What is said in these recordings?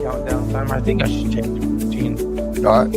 Countdown timer. I think I should change the routine. All right.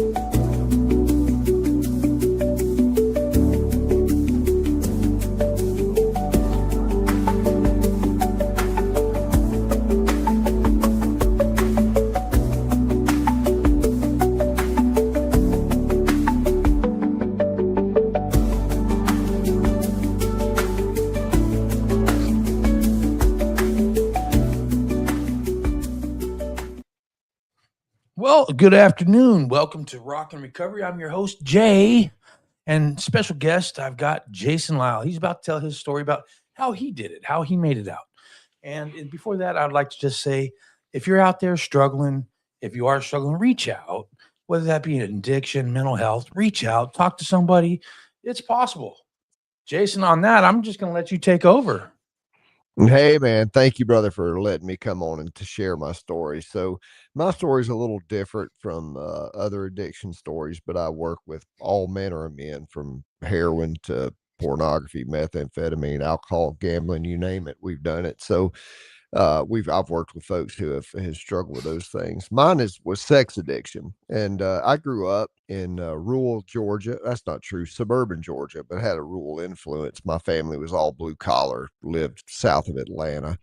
Well, good afternoon. Welcome to Rock and Recovery. I'm your host, Jay, and special guest, I've got Jason Lyle. He's about to tell his story about how he did it, how he made it out. And before that, I'd like to just say, if you're out there struggling, if you are struggling, reach out, whether that be an addiction, mental health, reach out, talk to somebody. It's possible. Jason, on that, I'm just going to let you take over. Hey, man. Thank you, brother, for letting me come on and to share my story. So my story is a little different from other addiction stories, but I work with all manner of men, from heroin to pornography, methamphetamine, alcohol, gambling, you name it. We've done it. So I've worked with folks who has struggled with those things. Mine was sex addiction, and I grew up in rural Georgia. That's not true, suburban Georgia, but had a rural influence. My family was all blue collar, lived south of Atlanta,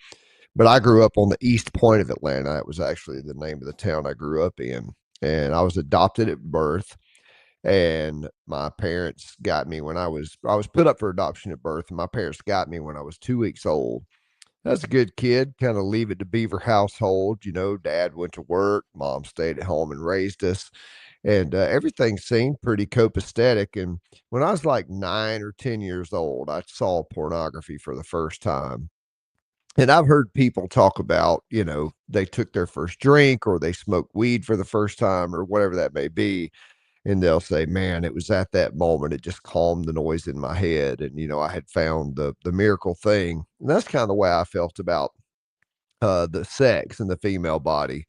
but I grew up on the east point of Atlanta. That was actually the name of the town I grew up in, and I was adopted at birth. And my parents got me when I was put up for adoption at birth, and my parents got me when I was 2 weeks old. That's a good kid, kind of leave it to beaver household. Dad went to work, mom stayed at home and raised us. And everything seemed pretty copacetic. And when I was like 9 or 10 years old, I saw pornography for the first time. And I've heard people talk about, they took their first drink or they smoked weed for the first time or whatever that may be. And they'll say, man, it was at that moment, it just calmed the noise in my head. And, I had found the miracle thing. And that's kind of the way I felt about the sex and the female body.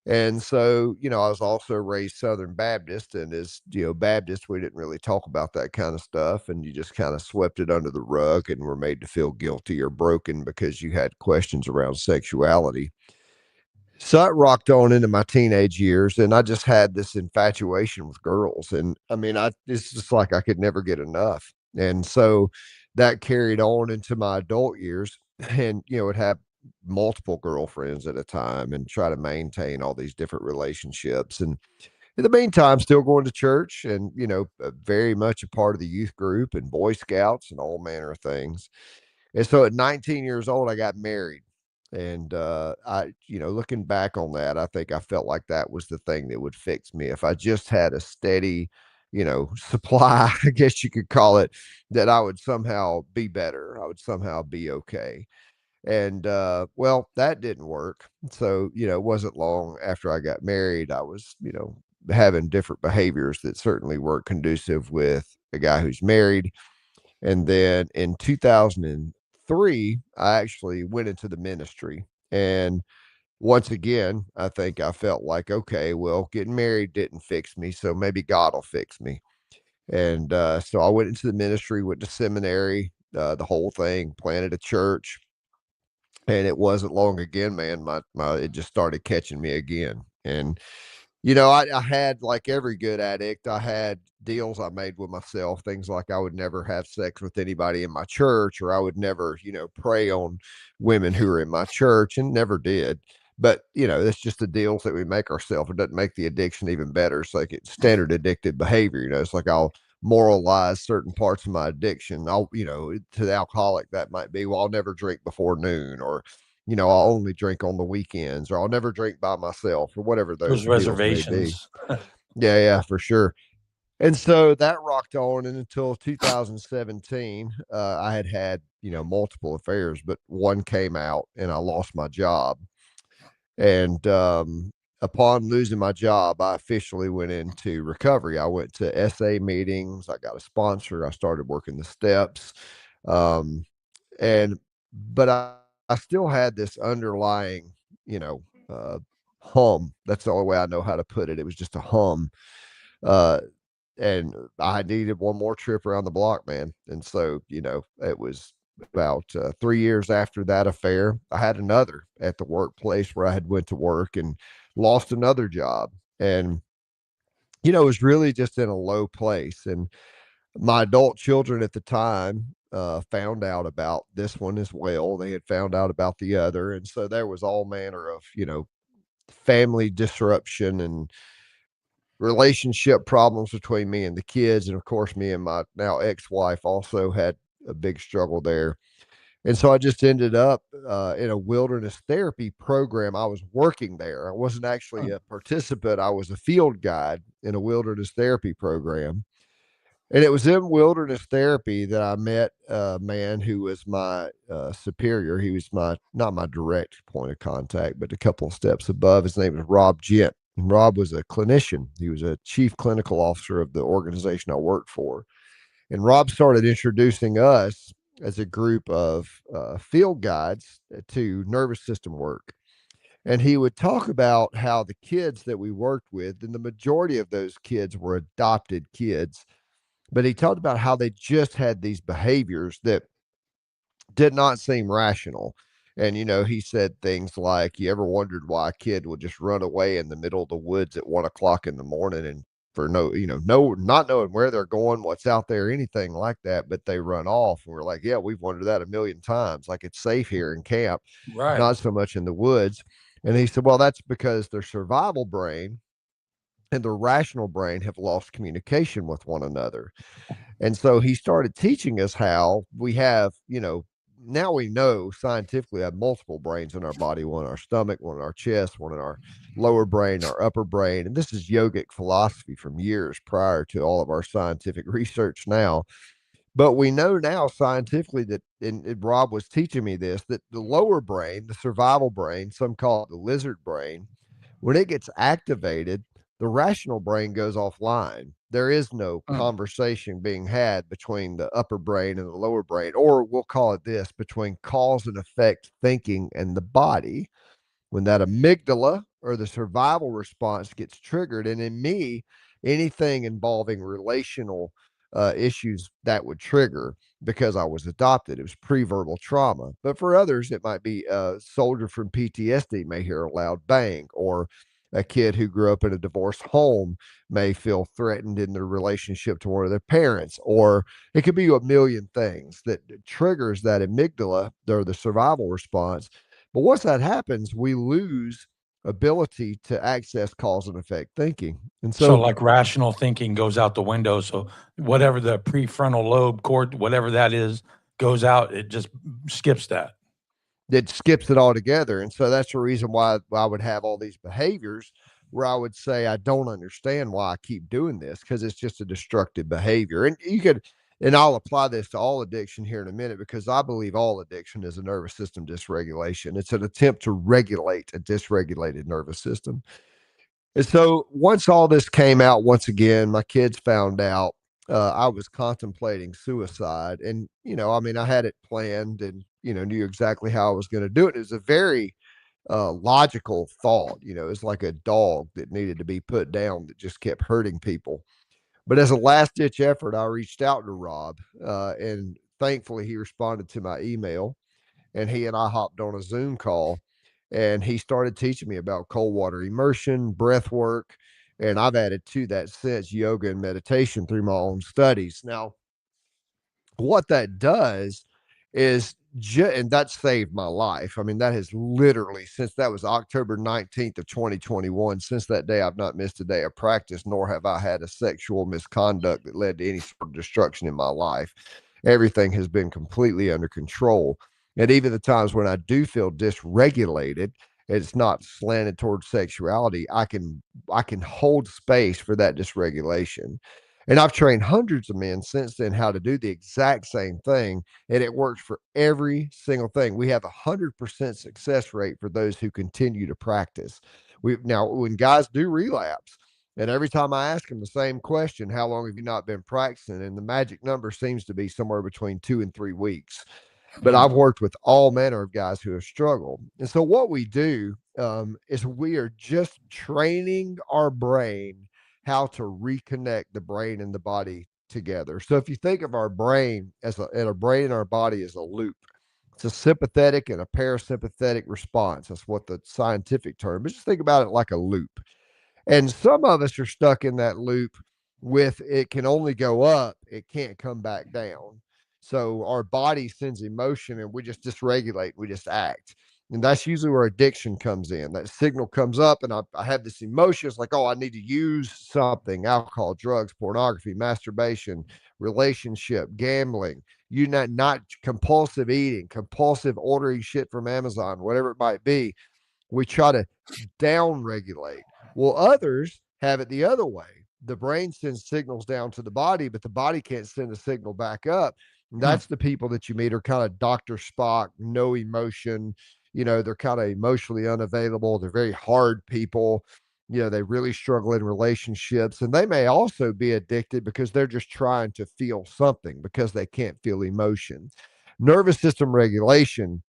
And so, I was also raised Southern Baptist, and as Baptist, we didn't really talk about that kind of stuff, and you just kind of swept it under the rug and were made to feel guilty or broken because you had questions around sexuality. So I rocked on into my teenage years, and I just had this infatuation with girls. And I mean, it's just like I could never get enough. And so that carried on into my adult years, and would have multiple girlfriends at a time and try to maintain all these different relationships. And in the meantime, still going to church and, very much a part of the youth group and Boy Scouts and all manner of things. And so at 19 years old, I got married. And looking back on that, I think I felt like that was the thing that would fix me. If I just had a steady, supply, I guess you could call it, that I would somehow be better. I would somehow be okay. And well, that didn't work. So, it wasn't long after I got married, I was, having different behaviors that certainly weren't conducive with a guy who's married. And then in 2003, I actually went into the ministry. And once again, I think I felt like, okay, well, getting married didn't fix me. So maybe God will fix me. And so I went into the ministry, went to seminary, the whole thing, planted a church. And it wasn't long again, man. It just started catching me again. And I had, like every good addict, I had deals I made with myself, things like I would never have sex with anybody in my church, or I would never, prey on women who were in my church, and never did. But, it's just the deals that we make ourselves. It doesn't make the addiction even better. It's like it's standard addictive behavior. It's like I'll moralize certain parts of my addiction. To the alcoholic, that might be, well, I'll never drink before noon, or I'll only drink on the weekends, or I'll never drink by myself, or whatever Those those deals may be. reservations. Yeah, yeah, for sure. And so that rocked on, and until 2017, I had, multiple affairs, but one came out and I lost my job. And upon losing my job, I officially went into recovery. I went to SA meetings, I got a sponsor, I started working the steps. Um, and but I still had this underlying, you know, uh, hum. That's the only way I know how to put it. It was just a hum. Uh, and I needed one more trip around the block, man. And so, it was about 3 years after that affair, I had another at the workplace where I had went to work, and lost another job. And, it was really just in a low place. And my adult children at the time found out about this one as well. They had found out about the other. And so there was all manner of, family disruption and relationship problems between me and the kids. And of course, me and my now ex wife also had a big struggle there. And so I just ended up in a wilderness therapy program. I was working there. I wasn't actually Huh. a participant, I was a field guide in a wilderness therapy program. And it was in wilderness therapy that I met a man who was my superior. He was not my direct point of contact, but a couple of steps above. His name was Rob Gent. And Rob was a clinician. He was a chief clinical officer of the organization I worked for. And Rob started introducing us as a group of field guides to nervous system work. And he would talk about how the kids that we worked with, and the majority of those kids were adopted kids, but he talked about how they just had these behaviors that did not seem rational. And, he said things like, you ever wondered why a kid would just run away in the middle of the woods at 1 o'clock in the morning and for not knowing where they're going, what's out there, anything like that, but they run off. And we're like, yeah, we've wondered that a million times. Like it's safe here in camp, Right. not so much in the woods. And he said, well, that's because their survival brain and their rational brain have lost communication with one another. And so he started teaching us how we have, now we know scientifically we have multiple brains in our body, one in our stomach, one in our chest, one in our lower brain, our upper brain. And this is yogic philosophy from years prior to all of our scientific research now. But we know now scientifically that, and Rob was teaching me this, that the lower brain, the survival brain, some call it the lizard brain, when it gets activated, the rational brain goes offline. There is no Huh. conversation being had between the upper brain and the lower brain, or we'll call it this, between cause and effect thinking and the body. When that amygdala or the survival response gets triggered, and in me, anything involving relational issues that would trigger because I was adopted. It was pre-verbal trauma. But for others, it might be a soldier from PTSD may hear a loud bang, or a kid who grew up in a divorced home may feel threatened in their relationship to one of their parents, or it could be a million things that triggers that amygdala or the survival response. But once that happens, we lose ability to access cause and effect thinking. And So, so like, rational thinking goes out the window. So, whatever the prefrontal lobe cord, whatever that is, goes out. It just skips that. it skips it altogether. And so that's the reason why I would have all these behaviors where I would say, I don't understand why I keep doing this, because it's just a destructive behavior. And I'll apply this to all addiction here in a minute, because I believe all addiction is a nervous system dysregulation. It's an attempt to regulate a dysregulated nervous system. And so once all this came out, once again, my kids found out I was contemplating suicide. And, I mean, I had it planned and, knew exactly how I was going to do it. It was a very logical thought. It's like a dog that needed to be put down that just kept hurting people. But as a last ditch effort, I reached out to Rob, and thankfully he responded to my email, and he and I hopped on a Zoom call, and he started teaching me about cold water immersion, breath work, and I've added to that since yoga and meditation through my own studies. Now, what that does is and that saved my life. I mean, that has literally, since that was October 19th of 2021, since that day, I've not missed a day of practice, nor have I had a sexual misconduct that led to any sort of destruction in my life. Everything has been completely under control. And even the times when I do feel dysregulated, it's not slanted towards sexuality. I can hold space for that dysregulation. And I've trained hundreds of men since then how to do the exact same thing, and it works for every single thing. We have 100% success rate for those who continue to practice. We now, when guys do relapse, and every time I ask them the same question, how long have you not been practicing? And the magic number seems to be somewhere between 2 and 3 weeks. But Hmm. I've worked with all manner of guys who have struggled. And so what we do is we are just training our brain how to reconnect the brain and the body together. So if you think of our brain as a brain and our body as a loop, It's a sympathetic and a parasympathetic response. That's what the scientific term. But just think about it like a loop. And some of us are stuck in that loop with it can only go up, it can't come back down. So our body sends emotion and we just dysregulate, we just act. And that's usually where addiction comes in. That signal comes up, and I have this emotion. It's like, oh, I need to use something: alcohol, drugs, pornography, masturbation, relationship, gambling, not compulsive eating, compulsive ordering shit from Amazon, whatever it might be. We try to down regulate. Well, others have it the other way. The brain sends signals down to the body, but the body can't send a signal back up. And Hmm. that's the people that you meet are kind of Dr. Spock, no emotion. They're kind of emotionally unavailable. They're very hard people. They really struggle in relationships. And they may also be addicted because they're just trying to feel something because they can't feel emotion. Nervous system regulation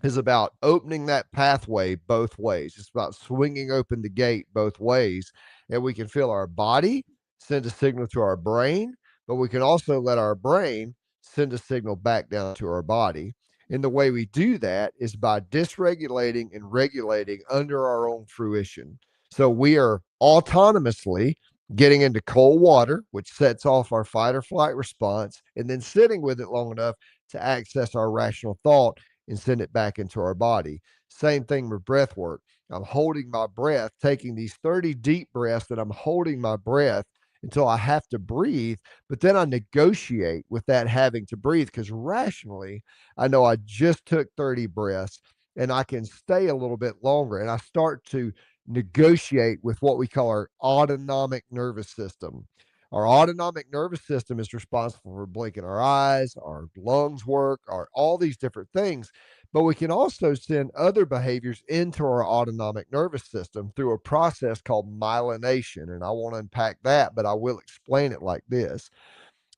is about opening that pathway both ways. It's about swinging open the gate both ways. And we can feel our body send a signal to our brain, but we can also let our brain send a signal back down to our body. And the way we do that is by dysregulating and regulating under our own fruition. So we are autonomously getting into cold water, which sets off our fight or flight response, and then sitting with it long enough to access our rational thought and send it back into our body. Same thing with breath work. I'm holding my breath, taking these 30 deep breaths, that I'm holding my breath until I have to breathe. But then I negotiate with that having to breathe because rationally, I know I just took 30 breaths and I can stay a little bit longer. And I start to negotiate with what we call our autonomic nervous system. Our autonomic nervous system is responsible for blinking our eyes, our lungs work, all these different things. But we can also send other behaviors into our autonomic nervous system through a process called myelination. And I want to unpack that, but I will explain it like this.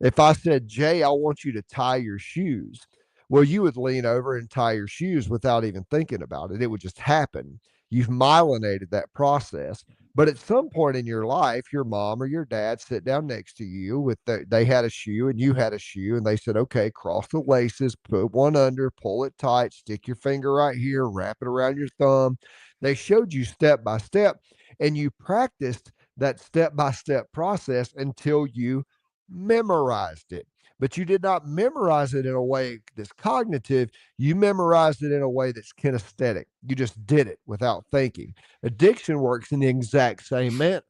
If I said, Jay, I want you to tie your shoes, well, you would lean over and tie your shoes without even thinking about it. It would just happen. You've myelinated that process. But at some point in your life, your mom or your dad sit down next to you they had a shoe and you had a shoe, and they said, okay, cross the laces, put one under, pull it tight, stick your finger right here, wrap it around your thumb. They showed you step by step, and you practiced that step by step process until you memorized it. But you did not memorize it in a way that's cognitive. You memorized it in a way that's kinesthetic. You just did it without thinking. Addiction works in the exact same manner.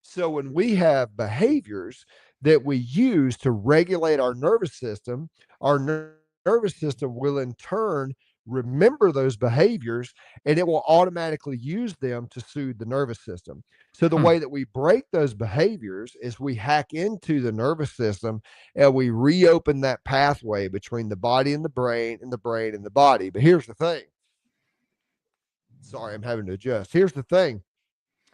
So when we have behaviors that we use to regulate our nervous system, our nervous system will in turn remember those behaviors, and it will automatically use them to soothe the nervous system. So the Hmm. way that we break those behaviors is we hack into the nervous system and we reopen that pathway between the body and the brain, and the brain and the body. But here's the thing. Sorry, I'm having to adjust. Here's the thing.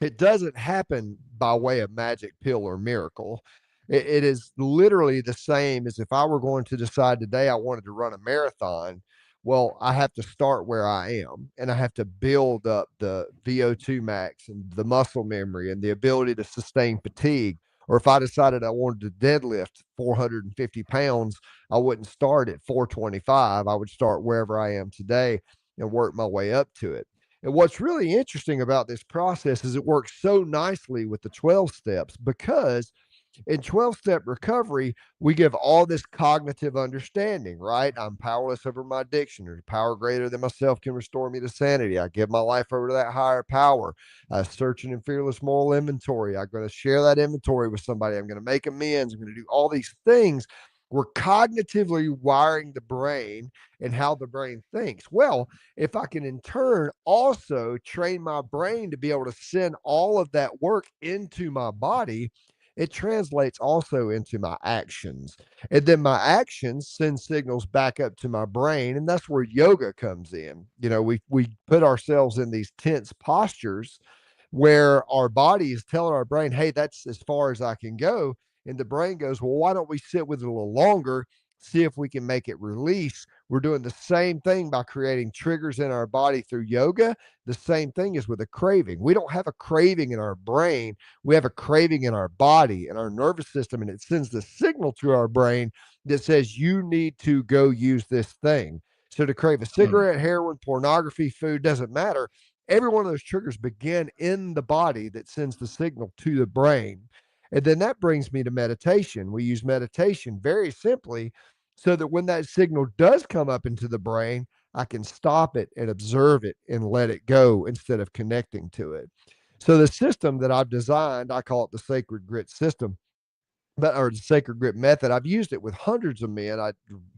It doesn't happen by way of magic pill or miracle. It is literally the same as if I were going to decide today I wanted to run a marathon. Well, I have to start where I am, and I have to build up the VO2 max and the muscle memory and the ability to sustain fatigue. Or if I decided I wanted to deadlift 450 pounds, I wouldn't start at 425. I would start wherever I am today and work my way up to it. And what's really interesting about this process is it works so nicely with the 12 steps, because in 12-step recovery, we give all this cognitive understanding, right? I'm powerless over my addiction. There's power greater than myself can restore me to sanity. I give my life over to that higher power. Searching and fearless moral inventory. I'm going to share that inventory with somebody. I'm going to make amends. I'm going to do all these things. We're cognitively wiring the brain and how the brain thinks. Well, if I can in turn also train my brain to be able to send all of that work into my body, it translates also into my actions. And then my actions send signals back up to my brain. And that's where yoga comes in. We put ourselves in these tense postures where our body is telling our brain, hey, that's as far as I can go. And the brain goes, well, why don't we sit with it a little longer, see if we can make it release? We're doing the same thing by creating triggers in our body through yoga. The same thing is with a craving. We don't have a craving in our brain. We have a craving in our body and our nervous system, and it sends the signal to our brain that says, you need to go use this thing. So to crave a Mm. cigarette, heroin, pornography, food, doesn't matter. Every one of those triggers begin in the body that sends the signal to the brain. And then that brings me to meditation. We use meditation very simply so that when that signal does come up into the brain, I can stop it and observe it and let it go instead of connecting to it. So the system that I've designed, I call it the sacred grit system, but or the sacred grit method. I've used it with hundreds of men.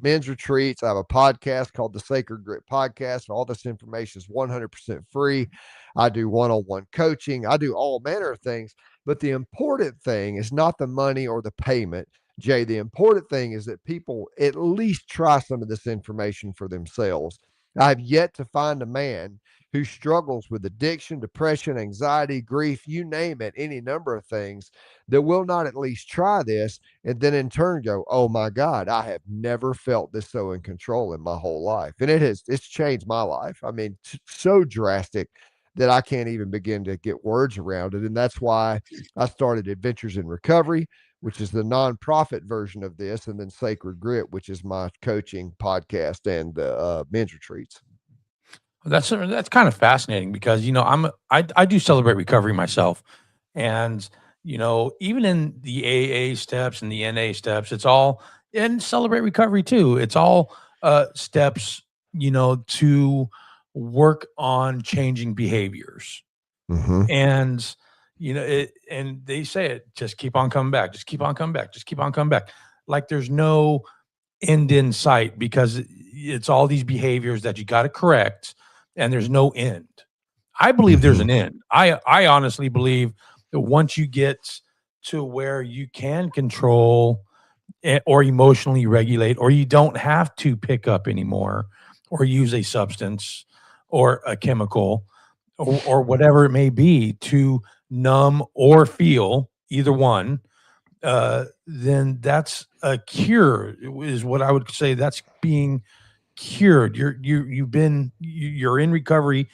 Men's retreats. I have a podcast called the Sacred Grit Podcast. And all this information is 100% free. I do one-on-one coaching. I do all manner of things. But the important thing is not the money or the payment, Jay. The important thing is that people at least try some of this information for themselves. I've yet to find a man who struggles with addiction, depression, anxiety, grief, you name it, any number of things, that will not at least try this and then in turn go, oh my God, I have never felt this so in control in my whole life. And it's changed my life. I mean, so drastic that I can't even begin to get words around it. And that's why I started Adventures in Recovery, which is the nonprofit version of this, and then Sacred Grit, which is my coaching podcast and men's retreats. That's kind of fascinating because I do celebrate recovery myself, and even in the AA steps and the NA steps, it's all and celebrate recovery too. It's all steps to work on changing behaviors, Mm-hmm. and and they say it, just keep on coming back, just keep on coming back, just keep on coming back, like there's no end in sight because it's all these behaviors that you got to correct and there's no end. I believe there's Mm-hmm. an end. I honestly believe that once you get to where you can control or emotionally regulate, or you don't have to pick up anymore or use a substance or a chemical or whatever it may be to numb or feel, either one, then that's a cure, is what I would say. That's being cured. You're in recovery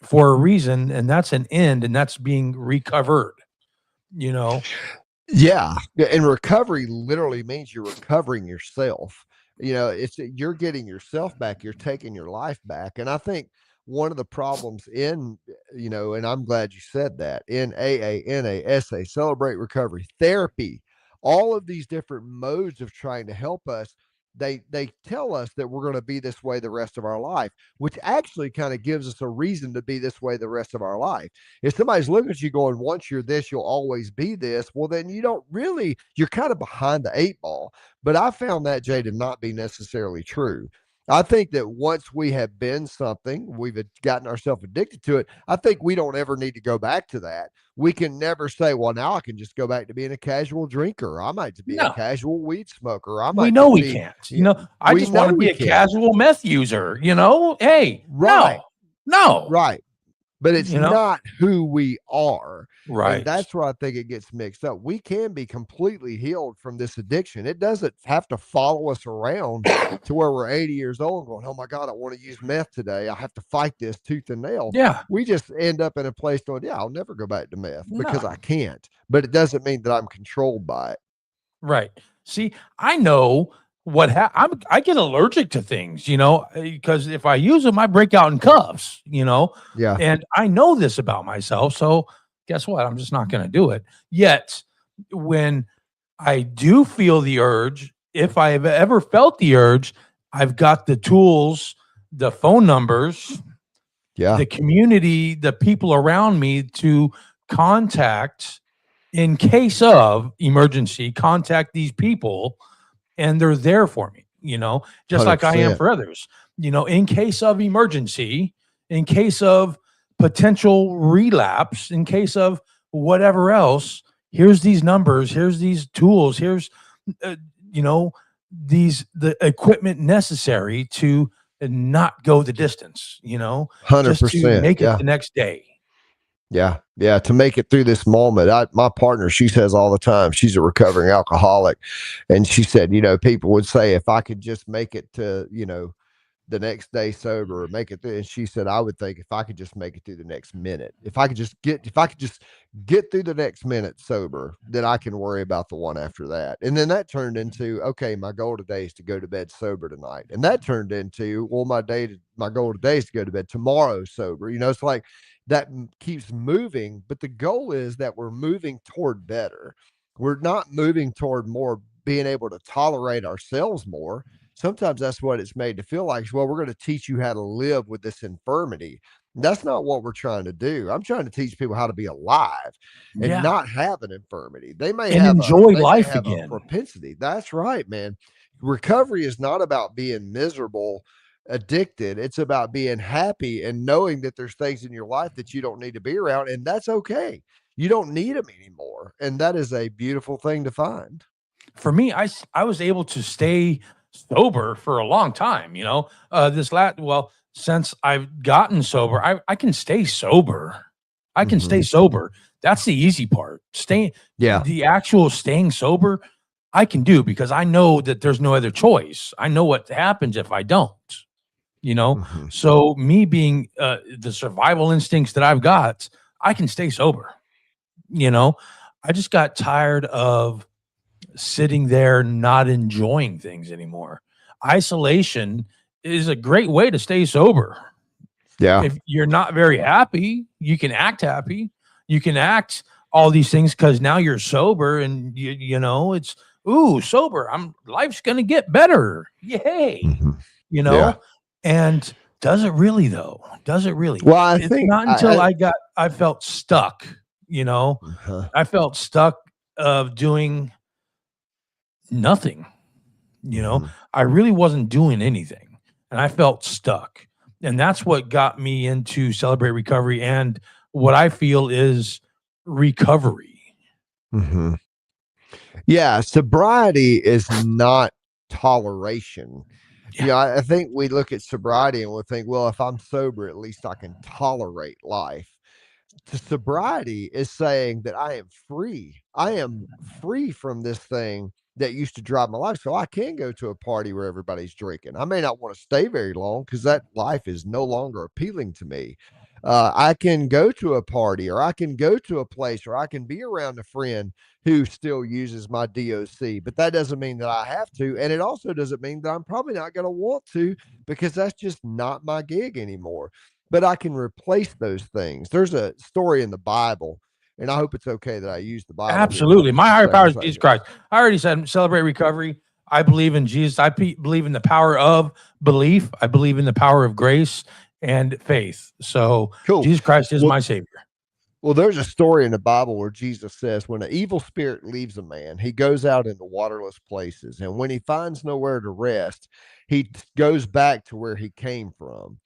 for a reason, and that's an end, and that's being recovered. You know, Yeah. And recovery literally means you're recovering yourself. It's you're getting yourself back, you're taking your life back. And I think one of the problems and I'm glad you said that, in AA, NA, SA, Celebrate Recovery, therapy, all of these different modes of trying to help us, they tell us that we're going to be this way the rest of our life, which actually kind of gives us a reason to be this way the rest of our life. If somebody's looking at you going, once you're this, you'll always be this, well, then you're kind of behind the eight ball. But I found that, Jay, to not be necessarily true. I think that once we have been something, we've gotten ourselves addicted to it. I think we don't ever need to go back to that. We can never say, well, now I can just go back to being a casual drinker. I might just be a no, casual weed smoker. I we might know just we be, can't. yeah, I we just want know to be we a can't. casual meth user. Hey, Right, no, no, right. But it's you know, not who we are. And right. that's where I think it gets mixed up. We can be completely healed from this addiction. It doesn't have to follow us around to where we're 80 years old going, oh my God, I want to use meth today. I have to fight this tooth and nail. Yeah, We just end up in a place going, yeah, I'll never go back to meth because no. I can't. But it doesn't mean that I'm controlled by it. Right. See, I know I get allergic to things, because if I use them, I break out in cuffs, Yeah. and I know this about myself. So guess what? I'm just not going to do it. Yet, when I do feel the urge, if I have ever felt the urge, I've got the tools, the phone numbers, Yeah. the community, the people around me to contact in case of emergency, contact these people and they're there for me, just like I am 100%. for others, in case of emergency, in case of potential relapse, in case of whatever else. Here's these numbers, here's these tools, here's, uh, you know, the equipment necessary to not go the distance, just to 100%. make it Yeah. the next day. Yeah, yeah, to make it through this moment. My partner, she says all the time, she's a recovering alcoholic. And she said, people would say, if I could just make it to, the next day sober or make it through. And she said, I would think if I could just make it through the next minute, if I could just get through the next minute sober, then I can worry about the one after that. And then that turned into, okay, my goal today is to go to bed sober tonight. And that turned into, well, my goal today is to go to bed tomorrow sober. It's like that keeps moving, but the goal is that we're moving toward better. We're not moving toward more being able to tolerate ourselves more. Sometimes that's what it's made to feel like. Well, we're going to teach you how to live with this infirmity. That's not what we're trying to do. I'm trying to teach people how to be alive and Yeah. not have an infirmity. They may And have a enjoy they may life have a again. propensity. That's right, man. Recovery is not about being miserable, addicted. It's about being happy and knowing that there's things in your life that you don't need to be around, and that's okay. You don't need them anymore, and that is a beautiful thing to find. For me, I was able to stay sober for a long time. Since I've gotten sober, I can stay sober. I can stay Mhm. sober. That's the easy part. Yeah. The actual staying sober, I can do because I know that there's no other choice. I know what happens if I don't. You know, Mhm. so me being the survival instincts that I've got, I can stay sober. You know, I just got tired of sitting there not enjoying things anymore. Isolation is a great way to stay sober. Yeah. If you're not very happy, you can act happy. You can act all these things because now you're sober and it's sober. Life's gonna get better. Yay. Mhm. You Yeah. know? And does it really though? Does it really? Well, I It's think not until I felt stuck, you know. uh I felt stuck of doing nothing. You know, mhm. I really wasn't doing anything and I felt stuck. And that's what got me into Celebrate Recovery and what I feel is recovery. Mhm. Yeah, sobriety is not toleration. Yeah. I think we look at sobriety and we think, well, if I'm sober, at least I can tolerate life. To sobriety is saying that I am free. I am free from this thing that used to drive my life. So I can go to a party where everybody's drinking. I may not want to stay very long because that life is no longer appealing to me. I can go to a party or I can go to a place or I can be around a friend who still uses my DOC, but that doesn't mean that I have to. And it also doesn't mean that I'm probably not going to want to because that's just not my gig anymore. But I can replace those things. There's a story in the Bible, and I hope it's okay that I use the Bible here for Absolutely. My just a higher power is Jesus second. Christ. I already said Celebrate Recovery. I believe in Jesus. Believe in the power of belief. I believe in the power of grace and faith. So Cool. Jesus Christ is Well, my savior. Well, there's a story in the Bible where Jesus says, when an evil spirit leaves a man, he goes out into waterless places. And when he finds nowhere to rest, goes back to where he came from.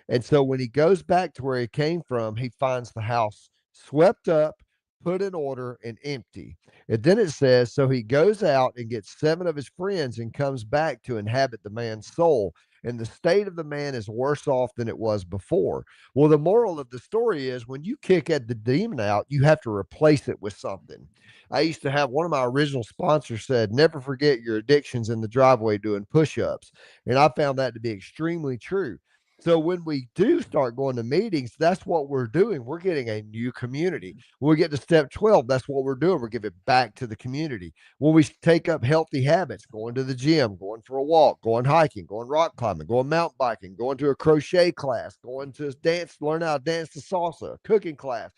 And so when he goes back to where he came from, he finds the house swept up, put in order, and empty. And then it says, so he goes out and gets seven of his friends and comes back to inhabit the man's soul. And the state of the man is worse off than it was before. Well, the moral of the story is when you kick at the demon out, you have to replace it with something. I used to have one of my original sponsors said, never forget your addictions in the driveway doing push ups. And I found that to be extremely true. So when we do start going to meetings, that's what we're doing. We're getting a new community. When we get to step 12, that's what we're doing. We're giving back to the community. When we take up healthy habits, going to the gym, going for a walk, going hiking, going rock climbing, going mountain biking, going to a crochet class, going to dance, learn how to dance the salsa, cooking class,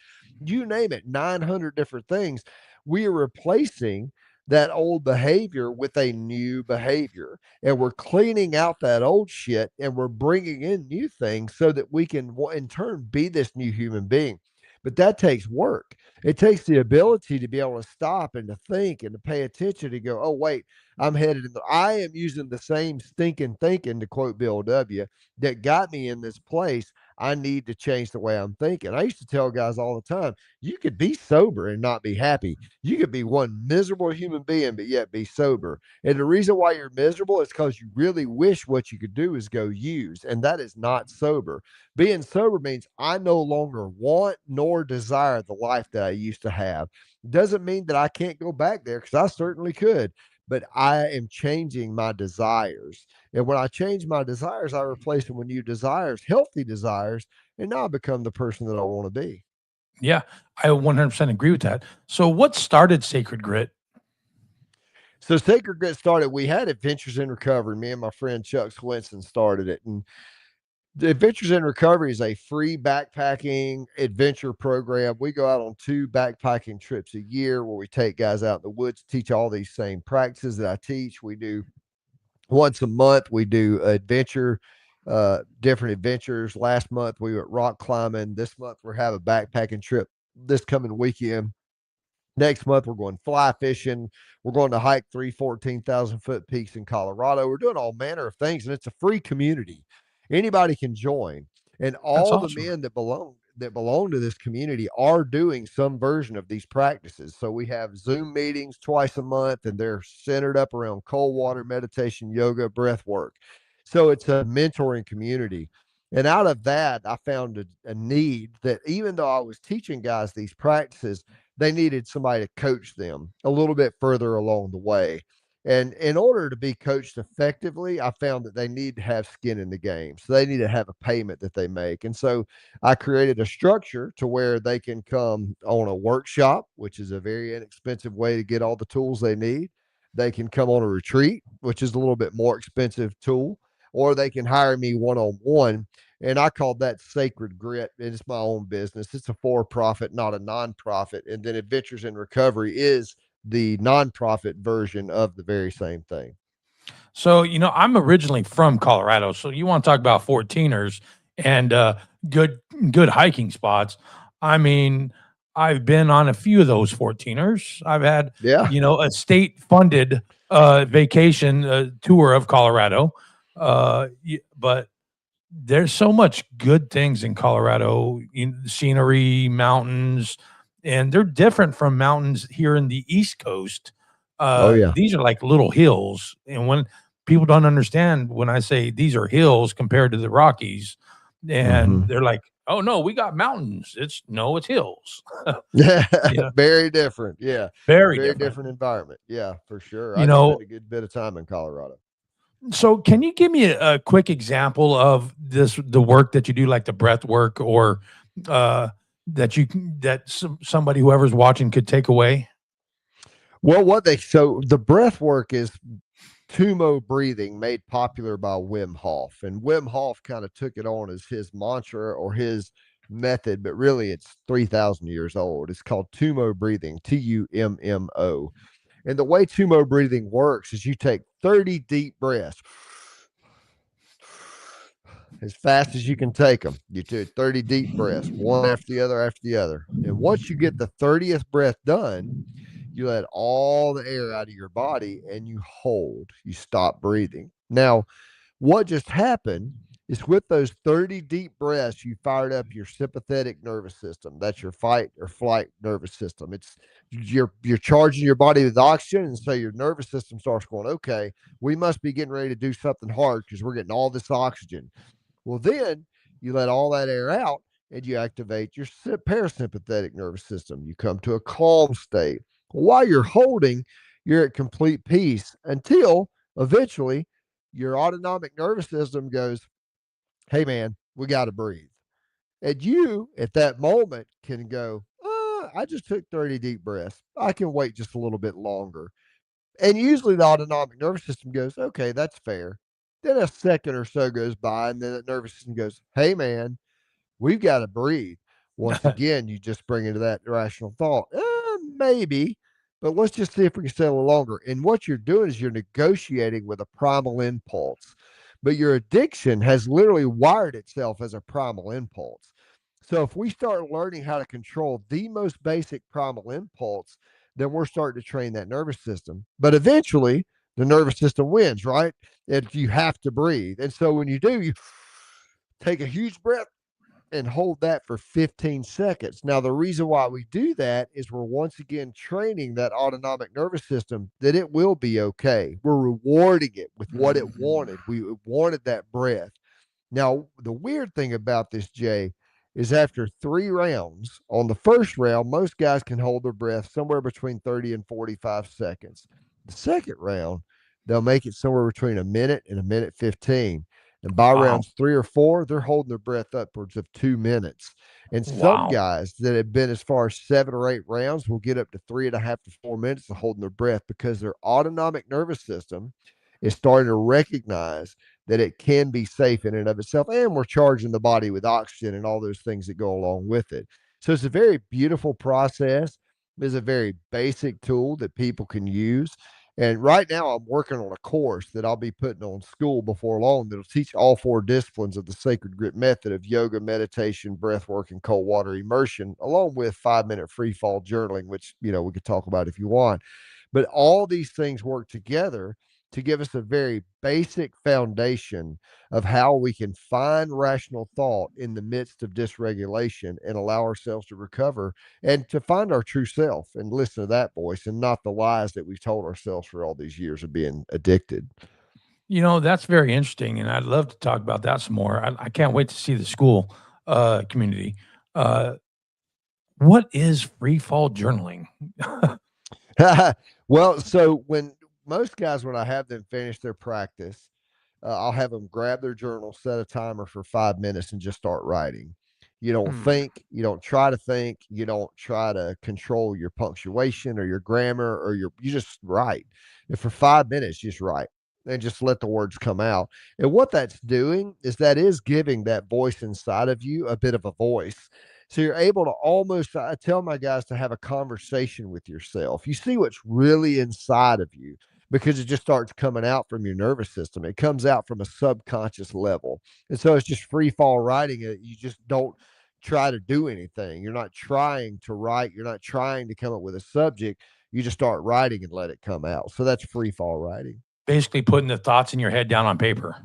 you name it, 900 different things. We are replacing that old behavior with a new behavior, and we're cleaning out that old shit and we're bringing in new things so that we can in turn be this new human being. But that takes work. It takes the ability to be able to stop and to think and to pay attention to go, oh wait, I'm headed in I am using the same stinking thinking, to quote Bill W, that got me in this place. I need to change the way I'm thinking. I used to tell guys all the time, you could be sober and not be happy. You could be one miserable human being, but yet be sober. And the reason why you're miserable is because you really wish what you could do is go use, and that is not sober. Being sober means I no longer want nor desire the life that I used to have. Doesn't mean that I can't go back there because I certainly could. but I am changing my desires. And when I change my desires, I replace them with new desires, healthy desires, and now I become the person that I want to be. Yeah, I 100% agree with that. So, what started Sacred Grit? So Sacred Grit started, we had Adventures in Recovery. Me and my friend Chuck Swinson started it. And the Adventures in Recovery is a free backpacking adventure program. We go out on 2 backpacking trips a year where we take guys out in the woods, teach all these same practices that I teach. We do once a month, we do adventure, different adventures. Last month, we went rock climbing. This month, we're having a backpacking trip this coming weekend. Next month, we're going fly fishing. We're going to hike 14,000 foot peaks in Colorado. We're doing all manner of things, and it's a free community. Anybody can join, and That's all the awesome. men that belong to this community are doing some version of these practices. So we have Zoom meetings twice a month, and they're centered up around cold water, meditation, yoga, breath work. So it's a mentoring community. And out of that, I found a need that even though I was teaching guys these practices, they needed somebody to coach them a little bit further along the way. And in order to be coached effectively, I found that they need to have skin in the game. So they need to have a payment that they make. And so I created a structure to where they can come on a workshop, which is a very inexpensive way to get all the tools they need. They can come on a retreat, which is a little bit more expensive tool, or they can hire me one on one, and I called that Sacred Grit. It's my own business. It's a for-profit, not a nonprofit. And then Adventures in Recovery is the nonprofit version of the very same thing. So, I'm originally from Colorado. So, you want to talk about 14ers and good good hiking spots. I mean, I've been on a few of those 14ers. I've had, Yeah. a state funded vacation tour of Colorado. But there's so much good things in Colorado, scenery, mountains, and they're different from mountains here in the East Coast. Oh yeah. These are like little hills, and when people don't understand when I say these are hills compared to the Rockies, and Mm-hmm. they're like, "Oh no, we got mountains." It's hills. Yeah. Yeah, Very different. Yeah. very Very different. different environment. Yeah, for sure. You I spent know, a good bit of time in Colorado. so can you give me a quick example of the work that you do, like the breath work, or uh, somebody whoever's watching could take away? Well, so the breath work is Tumo breathing made popular by Wim Hof. And Wim Hof kind of took it on as his mantra or his method, but really it's 3,000 years old. It's called Tumo breathing, Tummo. And the way Tumo breathing works is you take 30 deep breaths as fast as you can take them. You do 30 deep breaths, one after the other after the other. And once you get the 30th breath done, you let all the air out of your body and you hold, you stop breathing. Now, what just happened is with those 30 deep breaths, you fired up your sympathetic nervous system. That's your fight or flight nervous system. It's you're charging your body with oxygen, and so your nervous system starts going, okay, we must be getting ready to do something hard because we're getting all this oxygen. Well, then you let all that air out and you activate your parasympathetic nervous system. You come to a calm state. While you're holding, you're at complete peace until eventually your autonomic nervous system goes, hey, man, we got to breathe. And you at that moment can go, I just took 30 deep breaths. I can wait just a little bit longer. And usually the autonomic nervous system goes, okay, that's fair. Then a second or so goes by, and then the nervous system goes, hey, man, we've got to breathe. Once again, you just bring into that rational thought, maybe, but let's just see if we can stay a little longer. And what you're doing is you're negotiating with a primal impulse, but your addiction has literally wired itself as a primal impulse. So if we start learning how to control the most basic primal impulse, then we're starting to train that nervous system. But eventually, the nervous system wins, right? And you have to breathe. And so when you do, you take a huge breath and hold that for 15 seconds. Now, the reason why we do that is we're once again training that autonomic nervous system that it will be okay. We're rewarding it with what it wanted. We wanted that breath. Now, the weird thing about this, Jay, is after 3 rounds, on the first round, most guys can hold their breath somewhere between 30 and 45 seconds. The second round, they'll make it somewhere between a minute and a minute 15. And by Wow. rounds 3 or 4, they're holding their breath upwards of 2 minutes. And some Wow. guys that have been as far as 7 or 8 rounds will get up to 3.5 to 4 minutes of holding their breath because their autonomic nervous system is starting to recognize that it can be safe in and of itself. And we're charging the body with oxygen and all those things that go along with it. So it's a very beautiful process. It's a very basic tool that people can use. And right now, I'm working on a course that I'll be putting on school before long that'll teach all 4 disciplines of the sacred grip method of yoga, meditation, breath work, and cold water immersion, along with 5 minute free fall journaling, which, we could talk about if you want. But all these things work together to give us a very basic foundation of how we can find rational thought in the midst of dysregulation and allow ourselves to recover and to find our true self and listen to that voice and not the lies that we've told ourselves for all these years of being addicted. That's very interesting, and I'd love to talk about that some more. I can't wait to see the school community. Uh, what is free fall journaling? Well, so when I have them finish their practice, I'll have them grab their journal, set a timer for 5 minutes, and just start writing. You don't Hmm. think, you don't try to think, you don't try to control your punctuation or your grammar you just write. And for 5 minutes, just write and just let the words come out. And what that's doing is that is giving that voice inside of you a bit of a voice. So you're able to almost, I tell my guys to have a conversation with yourself. You see what's really inside of you because it just starts coming out from your nervous system. It comes out from a subconscious level. And so it's just free fall writing it. You just don't try to do anything. You're not trying to write. You're not trying to come up with a subject. You just start writing and let it come out. So that's free fall writing. Basically, putting the thoughts in your head down on paper.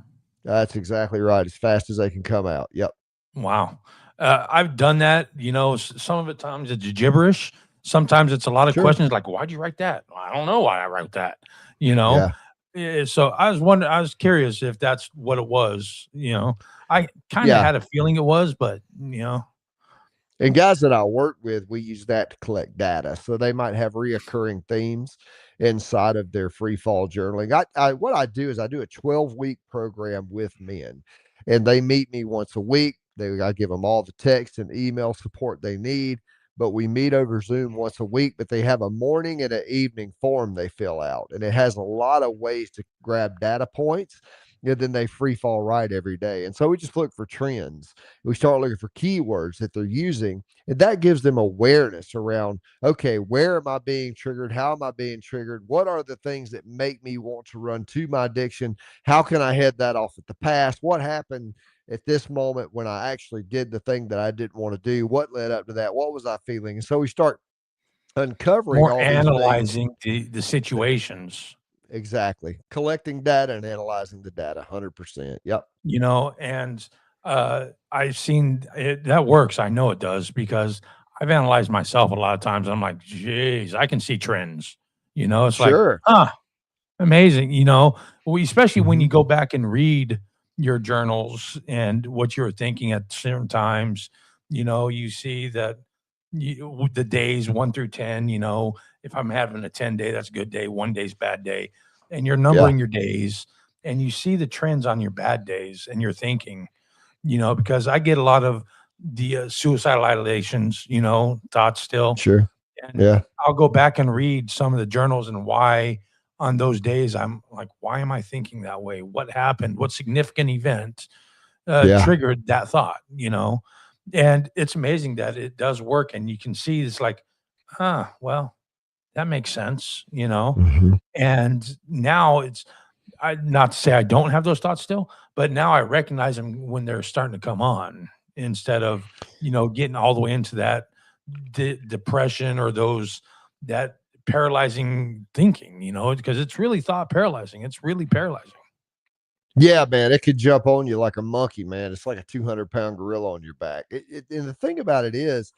That's exactly right. As fast as they can come out. Yep. Wow. I've done that. Some of the times it's gibberish. Sometimes it's a lot of Sure. questions like, "Why'd you write that?" I don't know why I wrote that. You know. Yeah. So I was curious if that's what it was. I kind of Yeah. had a feeling it was, but And guys that I work with, we use that to collect data. So they might have reoccurring themes inside of their free fall journaling. What I do is I do a 12-week program with men, and they meet me once a week. I give them all the text and email support they need, but we meet over Zoom once a week. But they have a morning and an evening form they fill out, and it has a lot of ways to grab data points. And then they free fall right every day. And so we just look for trends. We start looking for keywords that they're using, and that gives them awareness around, okay, where am I being triggered? How am I being triggered? What are the things that make me want to run to my addiction? How can I head that off at the past? What happened at this moment when I actually did the thing that I didn't want to do? What led up to that? What was I feeling? And so we start uncovering more all these things. analyzing the situations. Exactly, collecting data and analyzing the data. 100%. Yep. And I've seen it that works. I know it does because I've analyzed myself a lot of times. I'm like, geez, I can see trends. It's like, Sure. amazing. Especially when you Hmm. go back and read your journals and what you were thinking at certain times. You see that the days 1 through 10. If I'm having a 10 day, that's a good day. 1 day's bad day, and you're Yeah. numbering your days, and you see the trends on your bad days, and you're thinking, because I get a lot of the suicidal ideations, thoughts still, Sure. and Yeah. I'll go back and read some of the journals and why on those days I'm like, why am I thinking that way? What happened? What significant event Yeah. triggered that thought? And it's amazing that it does work, and you can see it's like, well, that makes sense, Hmm. and now not to say I don't have those thoughts still, but now I recognize them when they're starting to come on instead of, getting all the way into that depression or that paralyzing thinking, because it's really thought paralyzing. It's really paralyzing. Yeah, man, it could jump on you like a monkey, man. It's like a 200-pound gorilla on your back. And the thing about it is,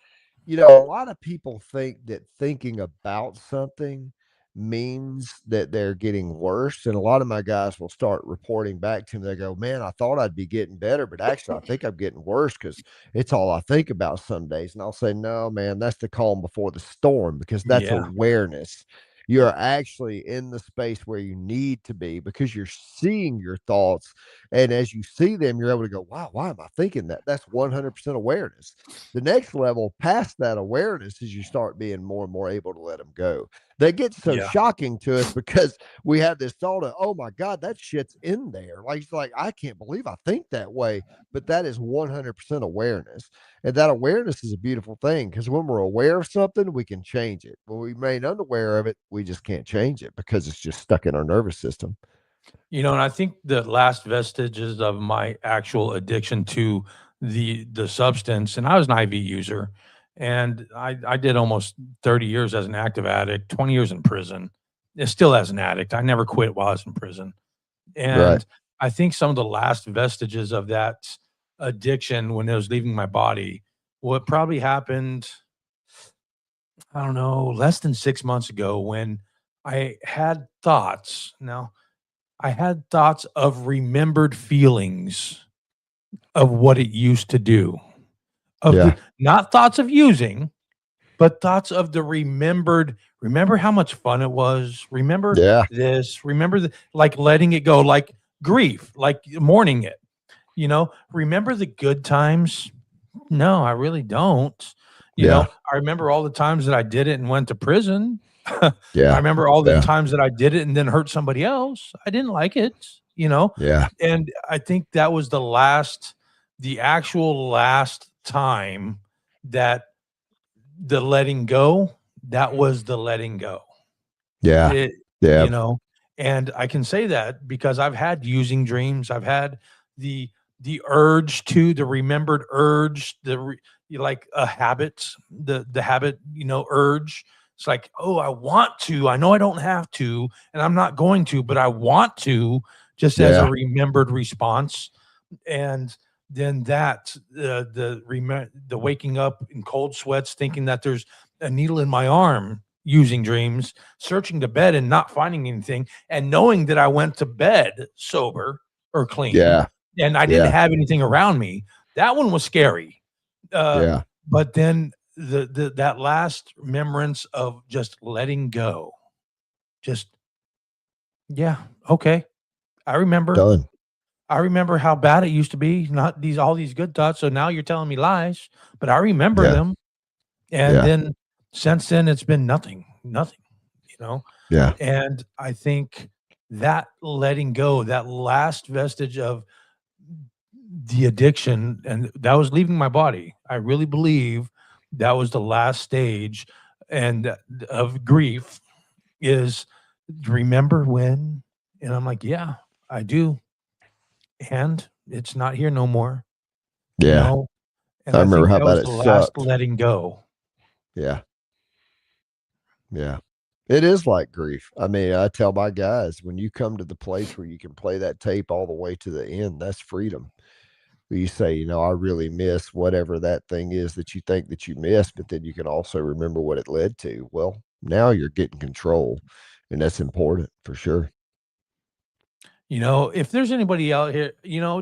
a lot of people think that thinking about something means that they're getting worse. And a lot of my guys will start reporting back to me. They go, man, I thought I'd be getting better, but actually, I think I'm getting worse because it's all I think about some days. And I'll say, no, man, that's the calm before the storm because that's Yeah. awareness. You're actually in the space where you need to be because you're seeing your thoughts. And as you see them, you're able to go, wow, why am I thinking that? That's 100% awareness. The next level past that awareness is you start being more and more able to let them go. They get so Yeah. shocking to us because we have this thought of, oh my God, that shit's in there. Like, it's like, I can't believe I think that way. But that is 100% awareness. And that awareness is a beautiful thing because when we're aware of something, we can change it. When we remain unaware of it, we just can't change it because it's just stuck in our nervous system. And I think the last vestiges of my actual addiction to the substance, and I was an IV user, and I did almost 30 years as an active addict, 20 years in prison. Still as an addict. I never quit while I was in prison. Right. And I think some of the last vestiges of that addiction when it was leaving my body, what probably happened, I don't know, less than 6 months ago when I had thoughts. Now, I had thoughts of remembered feelings of what it used to do, of the Yeah. not thoughts of using, but thoughts of the remember how much fun it was, remember Yeah. this, remember like letting it go, like grief, like mourning it, remember the good times. No, I really don't. Yeah. I remember all the times that I did it and went to prison. I Yeah. remember all the Yeah. times that I did it and then hurt somebody else. I didn't like it. Yeah. And I think that was the actual last time that the letting go, that was the letting go. Yeah. It, Yeah. you know, and I can say that because I've had using dreams. I've had the the remembered urge, like a habit, the habit, urge. It's like, oh, I want to. I know I don't have to, and I'm not going to, but I want to, just as a Yeah. remembered response. And then the waking up in cold sweats, thinking that there's a needle in my arm, using dreams, searching the bed and not finding anything, and knowing that I went to bed sober or clean Yeah. and I didn't Yeah. have anything around me. That one was scary. Uh, Yeah. but then that last remembrance of just letting go, just yeah, okay. I remember. Done. I remember how bad it used to be, not all these good thoughts. So now you're telling me lies, but I remember Yeah. them. And Yeah. then since then, it's been nothing, nothing, you know? Yeah. And I think that letting go, that last vestige of the addiction, and that was leaving my body. I really believe that was the last stage and of grief is remember when? And I'm like, yeah, I do. And it's not you no more, you Yeah. know? And I I remember think how that bad was it the last sucked. letting go. Yeah. Yeah. It is like grief. I mean, I tell my guys, when you come to the place where you can play that tape all the way to the end, that's freedom. You say, I really miss whatever that thing is that you think that you missed, but then you can also remember what it led to. Well, now you're getting control, and that's important for sure. If there's anybody out here,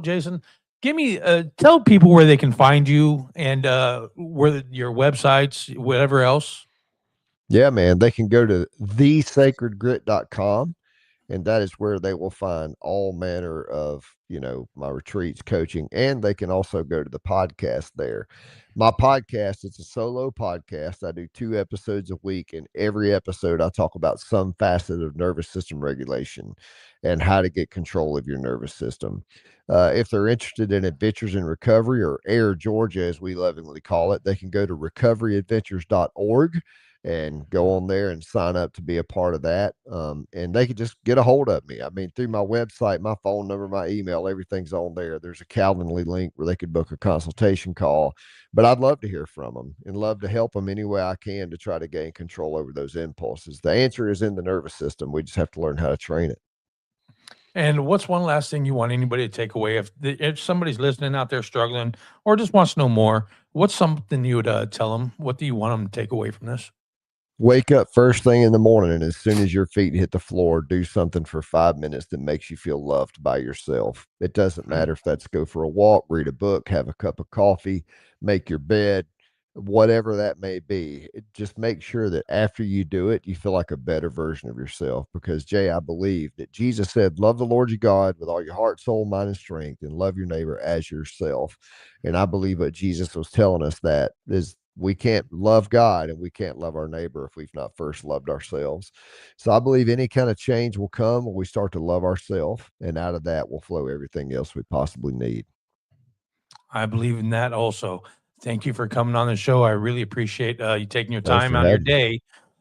Jason, give me tell people where they can find you and where your websites, whatever else. Yeah, man. They can go to thesacredgrit.com, and that is where they will find all manner of my retreats, coaching, and they can also go to the podcast there. My podcast, it's a solo podcast. I do 2 episodes a week, and every episode I talk about some facet of nervous system regulation and how to get control of your nervous system. If they're interested in adventures in recovery, or air Georgia as we lovingly call it, they can go to recoveryadventures.org and go on there and sign up to be a part of that. And they could just get a hold of me. I mean, through my website, my phone number, my email, everything's on there. There's a Calendly link where they could book a consultation call. But I'd love to hear from them and love to help them any way I can to try to gain control over those impulses. The answer is in the nervous system. We just have to learn how to train it. And what's one last thing you want anybody to take away if somebody's listening out there struggling or just wants to know more? What's something you would tell them? What do you want them to take away from this? Wake up first thing in the morning, and as soon as your feet hit the floor, do something for 5 minutes that makes you feel loved by yourself. It doesn't matter if that's go for a walk, read a book, have a cup of coffee, make your bed, whatever that may be. Just make sure that after you do it, you feel like a better version of yourself. Because, Jay, I believe that Jesus said, love the Lord your God with all your heart, soul, mind, and strength, and love your neighbor as yourself. And I believe what Jesus was telling us that is we can't love God and we can't love our neighbor if we've not first loved ourselves. So I believe any kind of change will come when we start to love ourselves, and out of that will flow everything else we possibly need. I believe in that also. Thank you for coming on the show. I really appreciate you taking your Thanks time for out of your having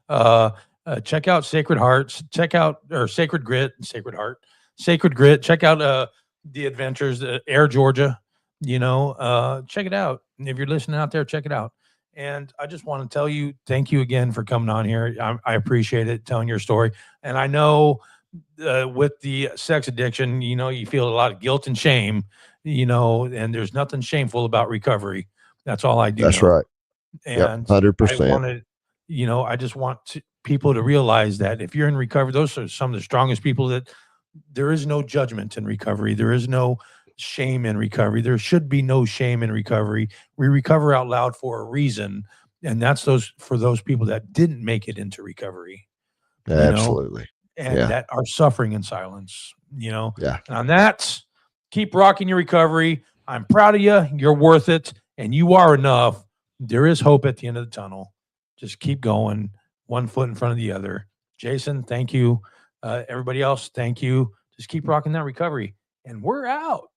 me. day. Check out Sacred Hearts. Check out or Sacred Grit, Sacred Heart, Sacred Grit. Check out the adventures, Air Georgia. Check it out. And if you're listening out there, check it out. And I just want to tell you, thank you again for coming on here. I appreciate it, telling your story. And I know with the sex addiction, you feel a lot of guilt and shame, and there's nothing shameful about recovery. That's all I do That's know. right. Yep. And I 100%. wanted, I just want people to realize that if you're in recovery, those are some of the strongest people that there is no judgment in recovery. There is no shame in recovery. There should be no shame in recovery. We recover out loud for a reason. And that's those people that didn't make it into recovery, you know, Absolutely. and Yeah. that are suffering in silence. Yeah. And on that, keep rocking your recovery. I'm proud of you. You're worth it. And you are enough. There is hope at the end of the tunnel. Just keep going, one foot in front of the other. Jason, thank you. Everybody else, thank you. Just keep rocking that recovery. And we're out.